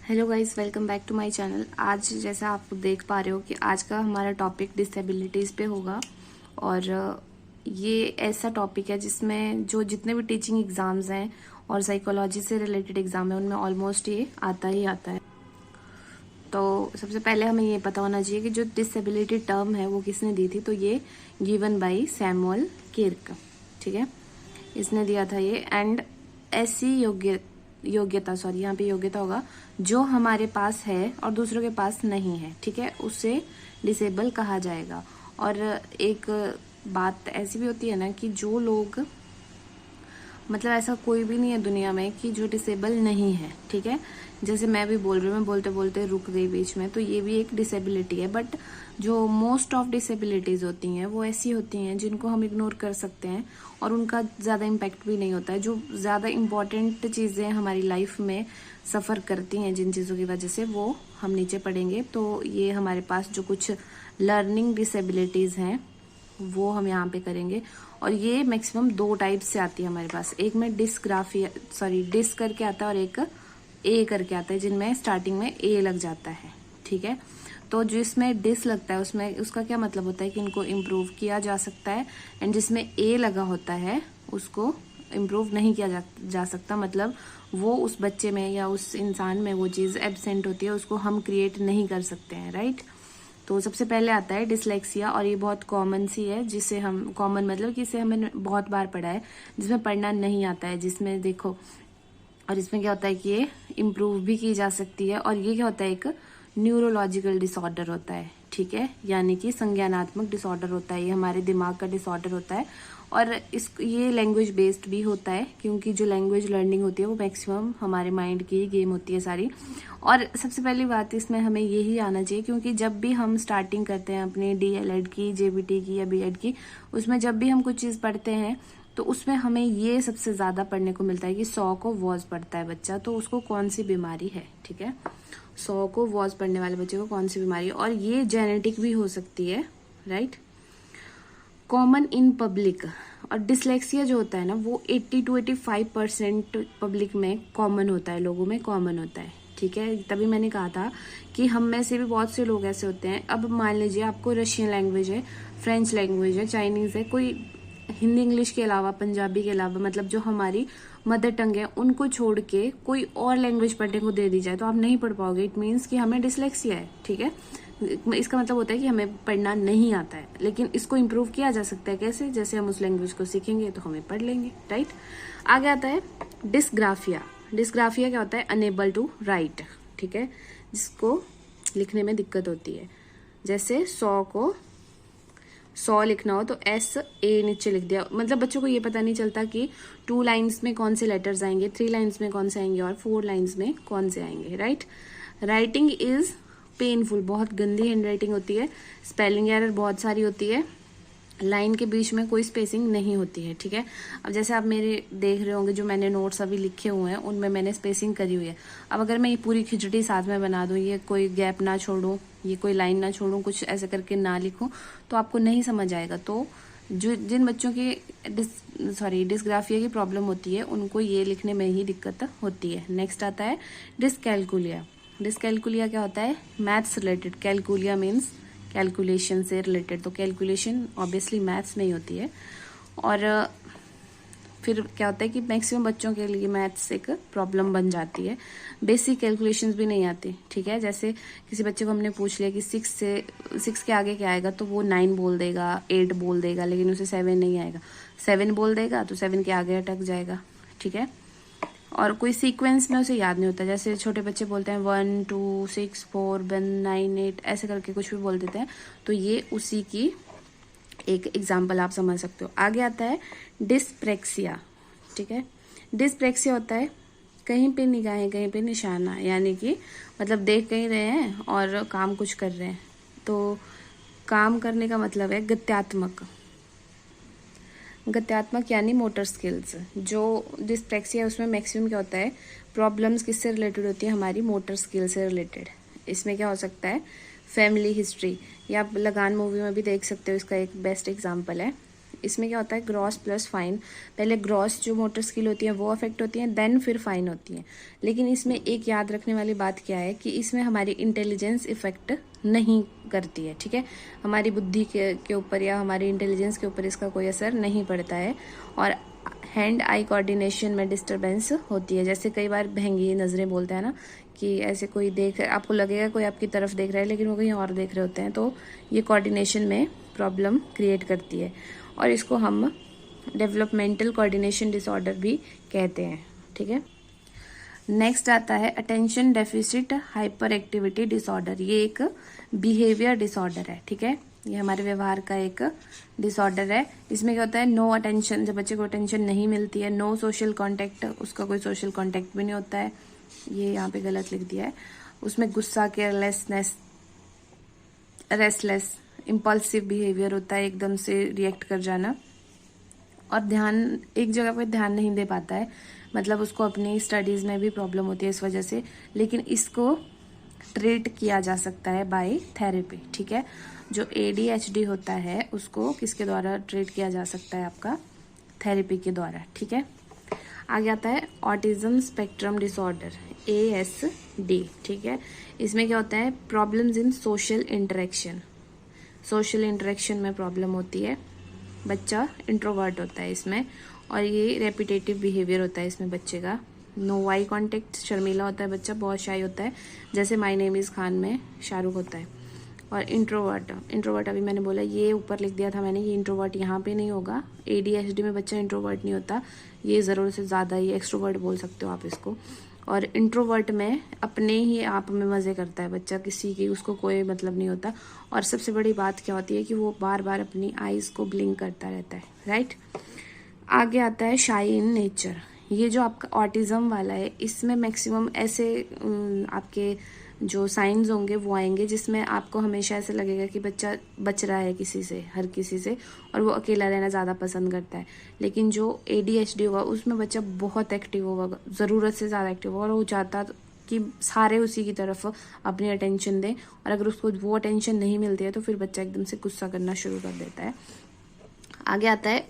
Hello guys, welcome back to my channel. आज जैसा आप देख पा रहे हो कि आज का हमारा टॉपिक डिसेबिलिटीज़ पे होगा। और ये ऐसा टॉपिक है जिसमें जो जितने भी टीचिंग एग्जाम्स हैं और साइकोलॉजी से रिलेटेड एग्जाम है उनमें ऑलमोस्ट ये आता ही आता है। तो सबसे पहले हमें ये पता होना चाहिए कि जो डिसेबिलिटी टर्म है वो किसने दी थी। तो ये गिवन बाई सैमुअल किर्क, ठीक है, इसने दिया था ये। एंड ऐसी योग्यता यहाँ पे योग्यता होगा जो हमारे पास है और दूसरों के पास नहीं है, ठीक है, उसे डिसेबल कहा जाएगा। और एक बात ऐसी भी होती है ना कि जो लोग, मतलब ऐसा कोई भी नहीं है दुनिया में कि जो डिसेबल नहीं है, ठीक है। जैसे मैं भी बोल रही हूँ, मैं बोलते बोलते रुक गई बीच में, तो ये भी एक डिसेबिलिटी है। बट जो मोस्ट ऑफ डिसेबिलिटीज होती हैं वो ऐसी होती हैं जिनको हम इग्नोर कर सकते हैं और उनका ज़्यादा इम्पैक्ट भी नहीं होता है। जो ज़्यादा इम्पॉर्टेंट चीज़ें हमारी लाइफ में सफ़र करती हैं, जिन चीज़ों की वजह से, वो हम नीचे पढ़ेंगे। तो ये हमारे पास जो कुछ लर्निंग डिसेबिलिटीज़ हैं वो हम यहाँ पे करेंगे। और ये मैक्सिमम 2 टाइप से आती है हमारे पास। एक में डिस करके आता है और एक ए करके आता है, जिनमें स्टार्टिंग में ए लग जाता है, ठीक है। तो जिसमें डिस लगता है उसमें उसका क्या मतलब होता है कि इनको इम्प्रूव किया जा सकता है। एंड जिसमें ए लगा होता है उसको इम्प्रूव नहीं किया जा सकता, मतलब वो उस बच्चे में या उस इंसान में वो चीज़ एब्सेंट होती है, उसको हम क्रिएट नहीं कर सकते हैं, राइट। तो सबसे पहले आता है डिसलेक्सिया, और ये बहुत कॉमन सी है, जिसे हम कॉमन मतलब कि इसे हमने बहुत बार पढ़ा है, जिसमें पढ़ना नहीं आता है, जिसमें देखो। और इसमें क्या होता है कि ये इम्प्रूव भी की जा सकती है। और ये क्या होता है, एक न्यूरोलॉजिकल डिसऑर्डर होता है, ठीक है, यानी कि संज्ञानात्मक डिसऑर्डर होता है। ये हमारे दिमाग का डिसऑर्डर होता है। और ये लैंग्वेज बेस्ड भी होता है, क्योंकि जो लैंग्वेज लर्निंग होती है वो मैक्सिमम हमारे माइंड की ही गेम होती है सारी। और सबसे पहली बात इसमें हमें यही आना चाहिए, क्योंकि जब भी हम स्टार्टिंग करते हैं अपने DLED की, JBT की या BEd की, उसमें जब भी हम कुछ चीज़ पढ़ते हैं तो उसमें हमें ये सबसे ज़्यादा पढ़ने को मिलता है कि 100 को वॉज पढ़ता है बच्चा तो उसको कौन सी बीमारी है, ठीक है। 100 को वॉज पढ़ने वाले बच्चे को कौन सी बीमारी है, और ये जेनेटिक भी हो सकती है, राइट। Common in public. और डिसलेक्सिया जो होता है ना वो 80 to 85% पब्लिक में कॉमन होता है, लोगों में कॉमन होता है, ठीक है। तभी मैंने कहा था कि हम में से भी बहुत से लोग ऐसे होते हैं। अब मान लीजिए आपको रशियन लैंग्वेज है, फ्रेंच लैंग्वेज है, चाइनीज़ है, कोई हिंदी इंग्लिश के अलावा, पंजाबी के अलावा, मतलब जो हमारी मदर टंग है उनको छोड़ के कोई और लैंग्वेज पढ़ने को दे दी जाए तो आप नहीं पढ़ पाओगे। इट मीन्स कि हमें डिसलेक्सिया है, ठीक है। इसका मतलब होता है कि हमें पढ़ना नहीं आता है, लेकिन इसको इम्प्रूव किया जा सकता है। कैसे? जैसे हम उस लैंग्वेज को सीखेंगे तो हमें पढ़ लेंगे, राइट। आगे आता है डिस्ग्राफिया। डिस्ग्राफिया क्या होता है? अनेबल टू राइट, ठीक है, जिसको लिखने में दिक्कत होती है। जैसे 100 को 100 लिखना हो तो SA नीचे लिख दिया, मतलब बच्चों को ये पता नहीं चलता कि 2 लाइन्स में कौन से लेटर्स आएंगे, 3 लाइन्स में कौन से आएंगे और 4 लाइन्स में कौन से आएंगे, राइट। राइटिंग इज पेनफुल, बहुत गंदी हैंड राइटिंग होती है, स्पेलिंग एरर बहुत सारी होती है, लाइन के बीच में कोई स्पेसिंग नहीं होती है, ठीक है। अब जैसे आप मेरे देख रहे होंगे जो मैंने नोट्स अभी लिखे हुए हैं उनमें मैंने स्पेसिंग करी हुई है। अब अगर मैं ये पूरी खिचड़ी साथ में बना दूं, ये कोई गैप ना छोड़ूं, ये कोई लाइन ना छोड़ूं, कुछ ऐसे करके ना लिखूं, तो आपको नहीं समझ आएगा। तो जो जिन बच्चों की डिस्ग्राफिया की प्रॉब्लम होती है उनको ये लिखने में ही दिक्कत होती है। नेक्स्ट आता है डिसकैलकुलिया। डिसकैलकुलिया क्या होता है? Maths related. Calculia means calculation से रिलेटेड, तो कैलकुलेशन ऑब्वियसली मैथ्स में ही होती है। और फिर क्या होता है कि मैक्सिमम बच्चों के लिए मैथ्स एक प्रॉब्लम बन जाती है, बेसिक कैलकुलेशंस भी नहीं आती, ठीक है। जैसे किसी बच्चे को हमने पूछ लिया कि 6 के आगे क्या आएगा, तो वो 9 बोल देगा, 8 बोल देगा, लेकिन उसे 7 नहीं आएगा। 7 बोल देगा तो 7 के आगे अटक जाएगा, ठीक है। और कोई सीक्वेंस में उसे याद नहीं होता। जैसे छोटे बच्चे बोलते हैं 1 2 6 4 1 9 8 ऐसे करके कुछ भी बोल देते हैं, तो ये उसी की एक एग्जाम्पल आप समझ सकते हो। आगे आता है डिस्प्रेक्सिया, ठीक है। डिस्प्रेक्सिया होता है कहीं पे निगाहें कहीं पे निशाना, यानी कि मतलब देख कहीं रहे हैं और काम कुछ कर रहे हैं। तो काम करने का मतलब है गत्यात्मक यानी मोटर स्किल्स। जो डिस्प्रेक्सिया है उसमें मैक्सिमम क्या होता है, प्रॉब्लम्स किससे रिलेटेड होती है? हमारी मोटर स्किल से रिलेटेड। इसमें क्या हो सकता है? फैमिली हिस्ट्री, या आप लगान मूवी में भी देख सकते हो, इसका एक बेस्ट एग्जांपल है। इसमें क्या होता है, ग्रॉस प्लस फाइन। पहले ग्रॉस जो मोटर स्किल होती है वो अफेक्ट होती है, देन फिर फाइन होती है। लेकिन इसमें एक याद रखने वाली बात क्या है कि इसमें हमारी इंटेलिजेंस इफेक्ट नहीं करती है, ठीक है। हमारी बुद्धि के ऊपर या हमारी इंटेलिजेंस के ऊपर इसका कोई असर नहीं पड़ता है। और हैंड आई कोऑर्डिनेशन में डिस्टरबेंस होती है। जैसे कई बार भंगी नज़रें बोलते हैं ना, कि ऐसे कोई देख, आपको लगेगा कोई आपकी तरफ देख रहा है लेकिन वो कहीं और देख रहे होते हैं, तो ये कोऑर्डिनेशन में प्रॉब्लम क्रिएट करती है। और इसको हम डेवलपमेंटल कोऑर्डिनेशन डिसऑर्डर भी कहते हैं, ठीक है। नेक्स्ट आता है attention deficit hyper activity disorder. ये एक बिहेवियर डिसऑर्डर है, ठीक है। ये हमारे व्यवहार का एक डिसऑर्डर है। इसमें क्या होता है, नो अटेंशन, जब बच्चे को अटेंशन नहीं मिलती है। नो सोशल कांटेक्ट, उसका कोई सोशल कांटेक्ट भी नहीं होता है, ये यहाँ पे गलत लिख दिया है। उसमें गुस्सा, केयरलेसनेस, रेस्टलेस, इम्पल्सिव बिहेवियर होता है, एकदम से रिएक्ट कर जाना। और ध्यान, एक जगह पे ध्यान नहीं दे पाता है, मतलब उसको अपनी स्टडीज़ में भी प्रॉब्लम होती है इस वजह से। लेकिन इसको ट्रीट किया जा सकता है बाय थेरेपी, ठीक है। जो ADHD होता है उसको किसके द्वारा ट्रीट किया जा सकता है, आपका थेरेपी के द्वारा, ठीक है। आगे आता है ऑटिज्म स्पेक्ट्रम डिसऑर्डर, ASD, ठीक है। इसमें क्या होता है, problems in social interaction. Social interaction में प्रॉब्लम होती है, बच्चा इंट्रोवर्ट होता है इसमें। और ये रेपिटेटिव बिहेवियर होता है इसमें बच्चे का। नो आई कॉन्टेक्ट, शर्मीला होता है बच्चा, बहुत शाई होता है, जैसे माय नेम इज़ खान में शाहरुख होता है। और इंट्रोवर्ट अभी मैंने बोला, ये ऊपर लिख दिया था मैंने, ये इंट्रोवर्ट यहाँ पे नहीं होगा। ADHD में बच्चा इंट्रोवर्ट नहीं होता, ये ज़रूरत से ज़्यादा ही एक्सट्रोवर्ट बोल सकते हो आप इसको। और इंट्रोवर्ट में अपने ही आप में मज़े करता है बच्चा, किसी की उसको कोई मतलब नहीं होता। और सबसे बड़ी बात क्या होती है कि वो बार बार अपनी आईज़ को ब्लिंक करता रहता है, राइट। आगे आता है शाई इन नेचर। ये जो आपका ऑटिज्म वाला है, इसमें मैक्सिमम ऐसे आपके जो साइंस होंगे वो आएंगे जिसमें आपको हमेशा ऐसे लगेगा कि बच्चा बच रहा है किसी से, हर किसी से, और वो अकेला रहना ज़्यादा पसंद करता है। लेकिन जो ADHD होगा उसमें बच्चा बहुत एक्टिव होगा, ज़रूरत से ज़्यादा एक्टिव होगा, और वो चाहता कि सारे उसी की तरफ अपनी अटेंशन दें। और अगर उसको वो अटेंशन नहीं मिलती है तो फिर बच्चा एकदम से गुस्सा करना शुरू कर देता है। आगे आता है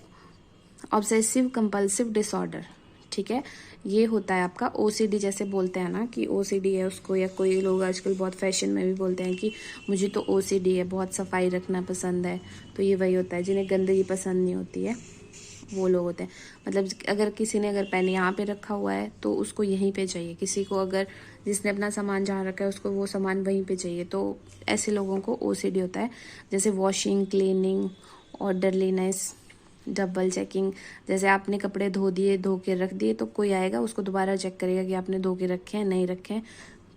ऑब्सेसिव कंपल्सिव डिसऑर्डर, ठीक है। ये होता है आपका OCD, जैसे बोलते हैं ना कि OCD है उसको, या कोई लोग आजकल बहुत फैशन में भी बोलते हैं कि मुझे तो OCD है, बहुत सफाई रखना पसंद है। तो ये वही होता है, जिन्हें गंदगी पसंद नहीं होती है वो लोग होते हैं। मतलब अगर किसी ने अगर पेन यहाँ पे रखा हुआ है तो उसको यहीं पे चाहिए, किसी को अगर जिसने अपना सामान जहाँ रखा है उसको वो सामान वहीं पे चाहिए, तो ऐसे लोगों को OCD होता है। जैसे washing, cleaning, orderliness, double checking. जैसे आपने कपड़े धो दिए, धो के रख दिए, तो कोई आएगा उसको दोबारा चेक करेगा कि आपने धो के रखे हैं, नहीं रखे हैं।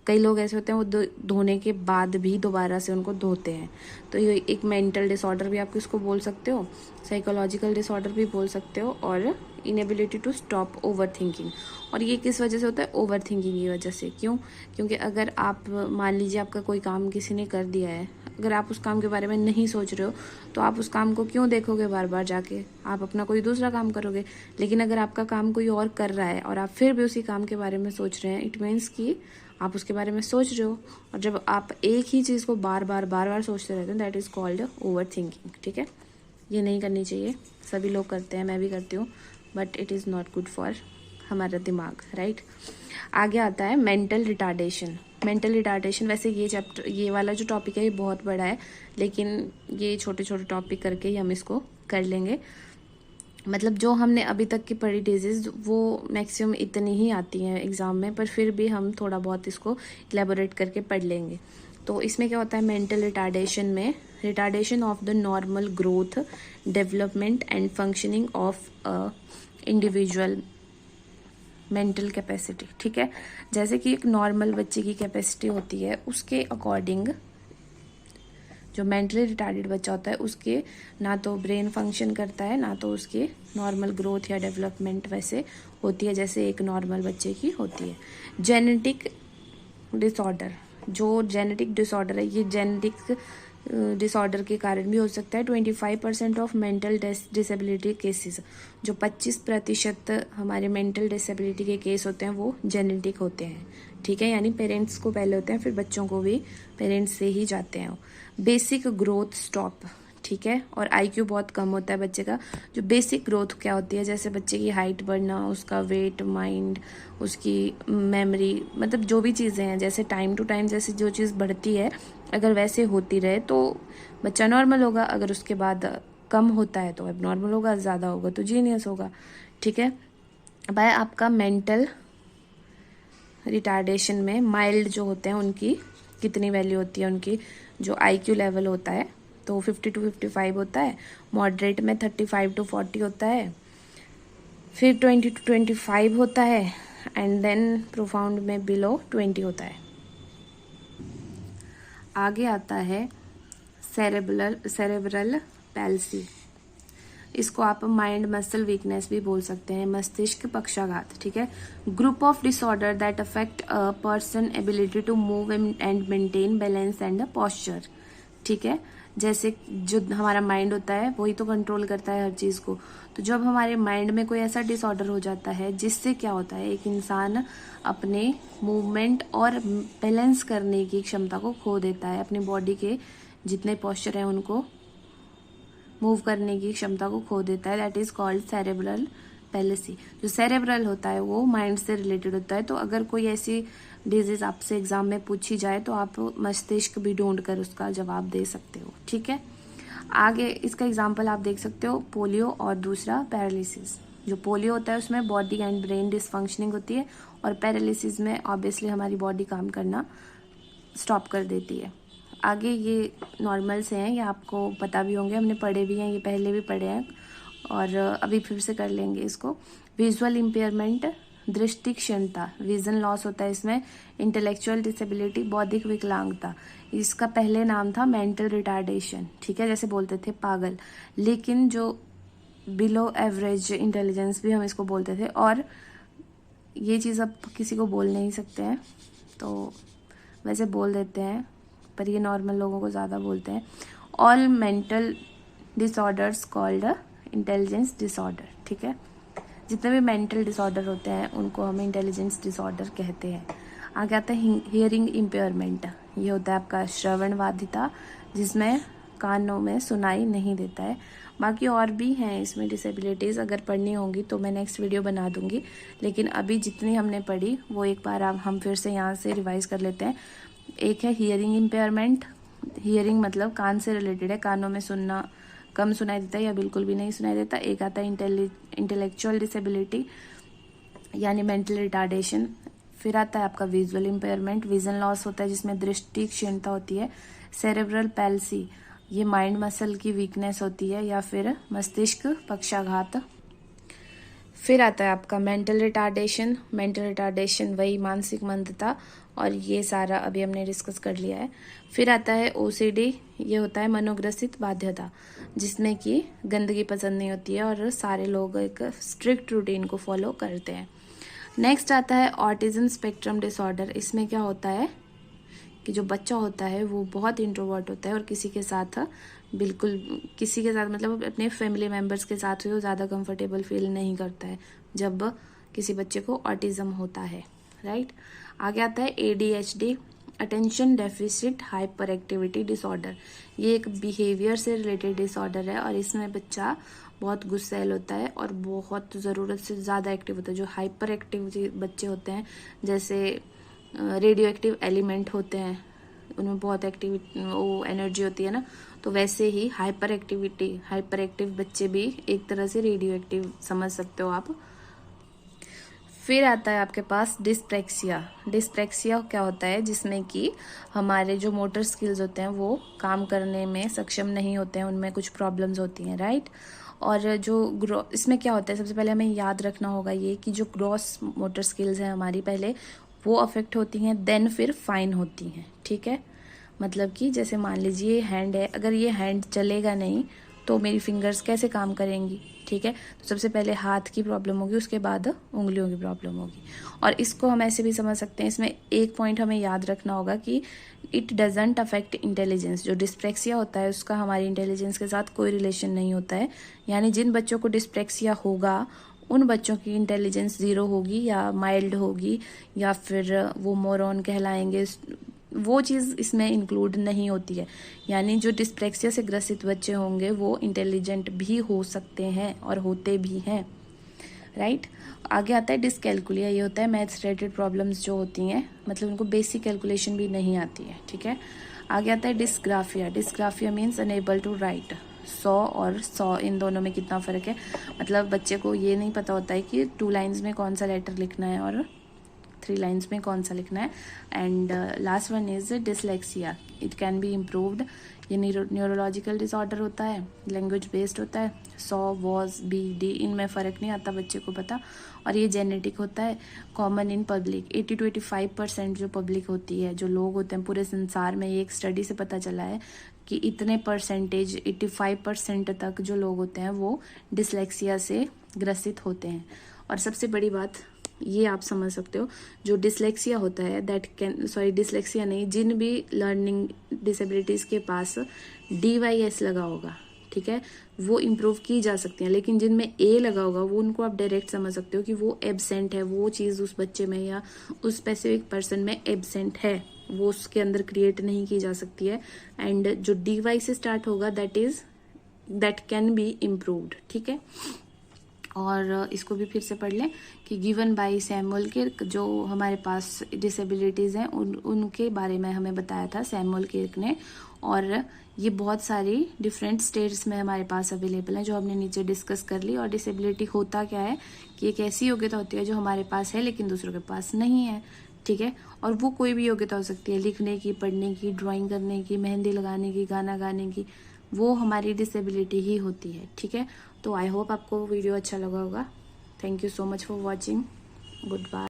कई लोग ऐसे होते हैं वो धोने के बाद भी दोबारा से उनको धोते हैं। तो ये एक मेंटल डिसऑर्डर भी आप इसको बोल सकते हो, साइकोलॉजिकल डिसऑर्डर भी बोल सकते हो, और inability to stop overthinking. और ये किस वजह से होता है, ओवर थिंकिंग की वजह से। क्यों? क्योंकि अगर आप मान लीजिए आपका कोई काम किसी ने कर दिया है, अगर आप उस काम के बारे में नहीं सोच रहे हो तो आप उस काम को क्यों देखोगे बार बार जाके, आप अपना कोई दूसरा काम करोगे। लेकिन अगर आपका काम कोई और कर रहा है और आप फिर भी उसी काम के बारे में सोच रहे हैं, इट मीन्स कि आप उसके बारे में सोच रहे हो। और जब आप एक ही चीज़ को बार बार सोचते रहते हैं, that is called over thinking, ठीक है। ये नहीं करनी चाहिए, सभी लोग करते हैं, मैं भी करती हूँ, but it is not good for हमारा दिमाग, राइट। आगे आता है मेंटल रिटार्डेशन। मेंटल रिटार्डेशन, वैसे ये वाला जो टॉपिक है ये बहुत बड़ा है, लेकिन ये छोटे छोटे टॉपिक करके ही हम इसको कर लेंगे। मतलब जो हमने अभी तक की पढ़ी डिजीज वो मैक्सिमम इतनी ही आती हैं एग्ज़ाम में, पर फिर भी हम थोड़ा बहुत इसको इलेबोरेट करके पढ़ लेंगे। तो इसमें क्या होता है, मेंटल रिटार्डेशन में retardation of the normal growth, development and functioning of a individual mental capacity, ठीक है। जैसे कि एक नॉर्मल बच्चे की कैपेसिटी होती है, उसके अकॉर्डिंग जो मेंटली रिटार्डेड बच्चा होता है उसके ना तो ब्रेन फंक्शन करता है, ना तो उसके नॉर्मल ग्रोथ या डेवलपमेंट वैसे होती है जैसे एक नॉर्मल बच्चे की होती है। जेनेटिक डिसऑर्डर, जो जेनेटिक डिसऑर्डर है, ये जेनेटिक डिसऑर्डर के कारण भी हो सकता है। 25% ऑफ मेंटल डिसेबिलिटी केसेस, जो 25% हमारे मेंटल डिसेबिलिटी के केस होते हैं वो जेनेटिक होते हैं, ठीक है। यानी पेरेंट्स को पहले होते हैं, फिर बच्चों को भी पेरेंट्स से ही जाते हैं। बेसिक ग्रोथ स्टॉप, ठीक है। और आईक्यू बहुत कम होता है बच्चे का। जो बेसिक ग्रोथ क्या होती है, जैसे बच्चे की हाइट बढ़ना, उसका वेट, माइंड, उसकी मेमोरी, मतलब जो भी चीज़ें हैं, जैसे टाइम टू टाइम जैसे जो चीज़ बढ़ती है अगर वैसे होती रहे तो बच्चा नॉर्मल होगा। अगर उसके बाद कम होता है तो अब नॉर्मल होगा, ज़्यादा होगा तो जीनियस होगा, ठीक है। भाई आपका मेंटल रिटार्डेशन में माइल्ड जो होते हैं उनकी कितनी वैल्यू होती है, उनकी जो आईक्यू लेवल होता है तो 50 to 55 होता है। मॉडरेट में 35 to 40 होता है, फिर 20 to 25 होता है, एंड देन प्रोफाउंड में बिलो 20 होता है। आगे आता है सेरेब्रल पैल्सी। इसको आप माइंड मसल वीकनेस भी बोल सकते हैं, मस्तिष्क पक्षाघात, ठीक है। Group of disorder that affect a person ability to move and maintain balance and posture, ठीक है। जैसे जो हमारा माइंड होता है वही तो कंट्रोल करता है हर चीज को। तो जब हमारे माइंड में कोई ऐसा डिसऑर्डर हो जाता है जिससे क्या होता है, एक इंसान अपने मूवमेंट और बैलेंस करने की क्षमता को खो देता है, अपनी बॉडी के जितने पोस्चर हैं उनको मूव करने की क्षमता को खो देता है। That is called cerebral policy. जो सेरेब्रल होता है वो माइंड से रिलेटेड होता है। तो अगर कोई ऐसी डिजीज आपसे एग्जाम में पूछी जाए तो आप मस्तिष्क भी ढूंढ कर उसका जवाब दे सकते हो, ठीक है। आगे इसका एग्जाम्पल आप देख सकते हो, पोलियो और दूसरा पैरालिसिस। जो पोलियो होता है उसमें बॉडी एंड ब्रेन डिसफंक्शनिंग होती है, और पैरालिसिस में ऑब्वियसली हमारी बॉडी काम करना स्टॉप कर देती है। आगे ये नॉर्मल से हैं, ये आपको पता भी होंगे, हमने पढ़े भी हैं, ये पहले भी पढ़े हैं और अभी फिर से कर लेंगे इसको। विजुअल इम्पेयरमेंट, दृष्टि क्षीणता, विजन लॉस होता है इसमें। इंटेलेक्चुअल डिसेबिलिटी, बौद्धिक विकलांगता, इसका पहले नाम था मेंटल रिटार्डेशन, ठीक है, जैसे बोलते थे पागल, लेकिन जो बिलो एवरेज इंटेलिजेंस भी हम इसको बोलते थे। और ये चीज़ अब किसी को बोल नहीं सकते हैं तो वैसे बोल देते हैं, पर ये नॉर्मल लोगों को ज़्यादा बोलते हैं। All mental disorders called intelligence disorder, ठीक है। जितने भी मेंटल डिसऑर्डर होते हैं उनको हम इंटेलिजेंस डिसऑर्डर कहते हैं। आगे आता है हियरिंग इम्पेयरमेंट। ये होता है आपका श्रवण बाधिता, जिसमें कानों में सुनाई नहीं देता है। बाकी और भी हैं इसमें डिसेबिलिटीज़, अगर पढ़नी होंगी तो मैं नेक्स्ट वीडियो बना दूंगी, लेकिन अभी जितनी हमने पढ़ी वो एक बार हम फिर से यहाँ से रिवाइज कर लेते हैं। एक है हियरिंग इम्पेयरमेंट। हियरिंग मतलब कान से रिलेटेड है, कानों में सुनना कम सुनाई देता है या बिल्कुल भी नहीं सुनाई देता। एक आता है इंटेलेक्चुअल डिसेबिलिटी यानी मेंटल रिटार्डेशन। फिर आता है आपका विजुअल इम्पेयरमेंट, विजन लॉस होता है जिसमें दृष्टि क्षीणता होती है। सेरेब्रल पैल्सी, ये माइंड मसल की वीकनेस होती है या फिर मस्तिष्क पक्षाघात। फिर आता है आपका मेंटल रिटार्डेशन। मेंटल रिटार्डेशन वही मानसिक मंदता, और ये सारा अभी हमने डिस्कस कर लिया है। फिर आता है ओसीडी, ये होता है मनोग्रसित बाध्यता, जिसमें कि गंदगी पसंद नहीं होती है और सारे लोग एक स्ट्रिक्ट रूटीन को फॉलो करते हैं। नेक्स्ट आता है ऑटिज्म स्पेक्ट्रम डिसऑर्डर। इसमें क्या होता है कि जो बच्चा होता है वो बहुत इंट्रोवर्ट होता है और किसी के साथ मतलब अपने फैमिली मेम्बर्स के साथ वो ज़्यादा कंफर्टेबल फील नहीं करता है जब किसी बच्चे को ऑटिज्म होता है, राइट। आगे आता है ADHD, attention deficit hyper activity disorder. ये एक बिहेवियर से रिलेटेड डिसऑर्डर है और इसमें बच्चा बहुत गुस्सैल होता है और बहुत ज़रूरत से ज़्यादा एक्टिव होता है। जो हाइपर एक्टिव बच्चे होते हैं, जैसे रेडियो एक्टिव एलिमेंट होते हैं, उनमें बहुत वो एनर्जी होती है ना, तो वैसे ही हाइपर एक्टिव बच्चे भी एक तरह से रेडियो एक्टिव समझ सकते हो आप। फिर आता है आपके पास डिस्प्रेक्सिया। डिस्प्रेक्सिया क्या होता है, जिसमें कि हमारे जो मोटर स्किल्स होते हैं वो काम करने में सक्षम नहीं होते हैं, उनमें कुछ प्रॉब्लम्स होती हैं, राइट। और जो इसमें क्या होता है, सबसे पहले हमें याद रखना होगा ये कि जो ग्रॉस मोटर स्किल्स हैं हमारी पहले वो अफेक्ट होती हैं, देन फिर फाइन होती हैं, ठीक है। मतलब कि जैसे मान लीजिए हैंड है, अगर ये हैंड चलेगा नहीं तो मेरी फिंगर्स कैसे काम करेंगी, ठीक है। तो सबसे पहले हाथ की प्रॉब्लम होगी, उसके बाद उंगलियों की प्रॉब्लम होगी। और इसको हम ऐसे भी समझ सकते हैं, इसमें एक पॉइंट हमें याद रखना होगा कि इट डजेंट अफेक्ट इंटेलिजेंस। जो डिस्प्रेक्सिया होता है उसका हमारी इंटेलिजेंस के साथ कोई रिलेशन नहीं होता है। यानी जिन बच्चों को डिस्प्रेक्सिया होगा उन बच्चों की इंटेलिजेंस 0 होगी या माइल्ड होगी, या फिर वो मोरॉन कहलाएंगे, वो चीज़ इसमें इंक्लूड नहीं होती है। यानी जो डिस्प्लेक्सिया से ग्रसित बच्चे होंगे वो इंटेलिजेंट भी हो सकते हैं और होते भी हैं, राइट। आगे आता है डिसकैलकुलिया। ये होता है मैथ्स रिलेटेड प्रॉब्लम्स जो होती हैं, मतलब उनको बेसिक कैलकुलेशन भी नहीं आती है, ठीक है। आगे आता है dysgraphia. Dysgraphia means unable to write. 100 और 100 इन दोनों में कितना फ़र्क है, मतलब बच्चे को ये नहीं पता होता है कि 2 लाइन्स में कौन सा लेटर लिखना है और 3 लाइन्स में कौन सा लिखना है। And last one is dyslexia. It can be improved. ये न्यूरोलॉजिकल डिसऑर्डर होता है, लैंग्वेज बेस्ड होता है। 100 वॉज बी डी इनमें फ़र्क नहीं आता बच्चे को पता, और ये जेनेटिक होता है। कॉमन इन पब्लिक 80 to 85% जो पब्लिक होती है, जो लोग होते हैं पूरे संसार में, ये एक स्टडी से पता चला है कि इतने परसेंटेज 85% तक जो लोग होते हैं वो डिसलेक्सिया से ग्रसित होते हैं। और सबसे बड़ी बात ये आप समझ सकते हो, जो डिसलेक्सिया होता है डिसलेक्सिया नहीं, जिन भी लर्निंग डिसेबिलिटीज़ के पास DYS लगा होगा, ठीक है, वो इम्प्रूव की जा सकती हैं। लेकिन जिनमें A लगा होगा वो उनको आप डायरेक्ट समझ सकते हो कि वो एब्सेंट है, वो चीज़ उस बच्चे में या उस स्पेसिफिक पर्सन में एब्सेंट है, वो उसके अंदर क्रिएट नहीं की जा सकती है। एंड जो DY से स्टार्ट होगा दैट कैन बी इम्प्रूव्ड, ठीक है। और इसको भी फिर से पढ़ लें कि गिवन बाय सैमुअल किर्क, जो हमारे पास डिसेबिलिटीज़ हैं उनके बारे में हमें बताया था सैमुअल किर्क ने। और ये बहुत सारी डिफरेंट स्टेट्स में हमारे पास अवेलेबल हैं, जो हमने नीचे डिस्कस कर ली। और डिसेबिलिटी होता क्या है कि एक ऐसी योग्यता होती है जो हमारे पास है लेकिन दूसरों के पास नहीं है, ठीक है। और वो कोई भी योग्यता हो सकती है, लिखने की, पढ़ने की, ड्राइंग करने की, मेहंदी लगाने की, गाना गाने की, वो हमारी डिसेबिलिटी ही होती है, ठीक है। तो आई होप आपको वीडियो अच्छा लगा होगा। Thank you so much for watching. Good bye.